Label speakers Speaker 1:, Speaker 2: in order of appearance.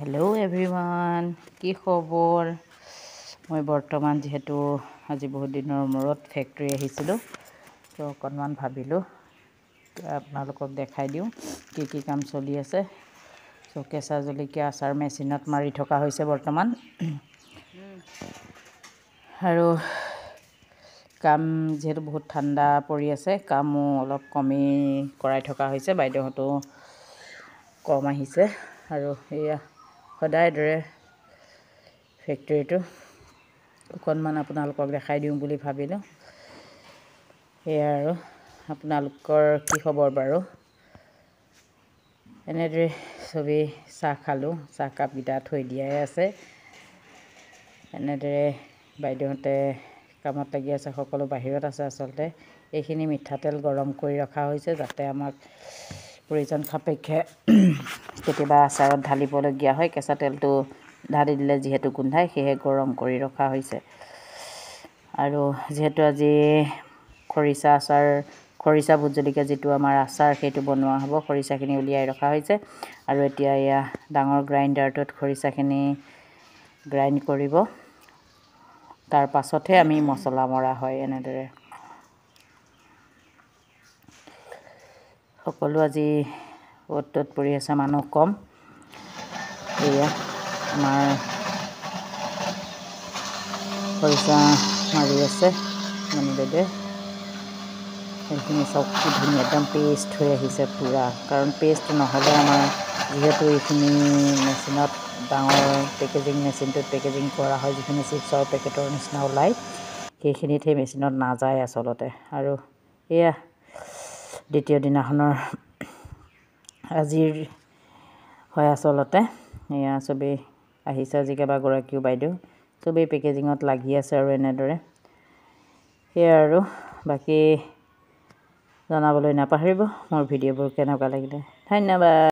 Speaker 1: Hello' everyone, কি খবৰ? মই বৰ্তমান যিহেতু আজি বহুত দিনৰ মূৰত ফেক্টৰী আহিছিলোঁ, তো অকণমান ভাবিলোঁ আপোনালোকক দেখাই দিওঁ কি কি কাম চলি আছে। তো কেঁচা জলকীয়া আচাৰ মেচিনত মাৰি থকা হৈছে বৰ্তমান, আৰু কাম যিহেতু বহুত ঠাণ্ডা পৰি আছে, কামো অলপ কমেই কৰাই থকা হৈছে। বাইদেউহঁতো কম আহিছে, আৰু এয়া সদায় দৰে ফেক্টৰীটো অকণমান আপোনালোকক দেখাই দিওঁ বুলি ভাবিলোঁ। সেয়া আৰু আপোনালোকৰ কি খবৰ বাৰু? এনেদৰে চবেই চাহ খালোঁ, চাহকাপকেইটা থৈ দিয়াই আছে। এনেদৰে বাইদেউহঁতে কামত লাগি আছে, সকলো বাহিৰত আছে। আচলতে এইখিনি মিঠাতেল গৰম কৰি ৰখা হৈছে, যাতে আমাক প্ৰয়োজন সাপেক্ষে কেতিয়াবা আচাৰত ঢালিবলগীয়া হয়। কেঁচা তেলটো ঢালি দিলে যিহেতু গোন্ধায়, সেয়েহে গৰম কৰি ৰখা হৈছে। আৰু যিহেতু আজি খৰিচা আচাৰ, খৰিচা ভোট জলকীয়া যিটো আমাৰ আচাৰ, সেইটো বনোৱা হ'ব। খৰিচাখিনি উলিয়াই ৰখা হৈছে, আৰু এতিয়া এয়া ডাঙৰ গ্ৰাইণ্ডাৰটোত খৰিচাখিনি গ্ৰাইণ্ড কৰিব। তাৰ পাছতহে আমি মছলা মৰা হয়। এনেদৰে সকলো আজি অ'ত ত'ত পৰি আছে, মানুহ কম। এয়া আমাৰ খৰিচা মাৰি আছে মণি বাইদেৱে। সেইখিনি চব কি ধুনীয়া একদম পেষ্ট হৈ আহিছে পূৰা, কাৰণ পেষ্ট নহ'লে আমাৰ যিহেতু এইখিনি মেচিনত, ডাঙৰ পেকেজিং মেচিনটোত পেকেজিং কৰা হয়, যিখিনি চিপছৰ পেকেটৰ নিচিনা ওলায়, সেইখিনিত সেই মেচিনত নাযায় আচলতে। আৰু এয়া দ্বিতীয় দিনাখনৰ আজিৰ হয় আচলতে। এয়া চবেই আহিছে আজি, কেইবাগৰাকীও বাইদেউ, চবেই পেকেজিঙত লাগি আছে। আৰু এনেদৰে সেয়া আৰু বাকী জনাবলৈ নাপাহৰিব মোৰ ভিডিঅ'বোৰ কেনেকুৱা লাগিলে। ধন্যবাদ।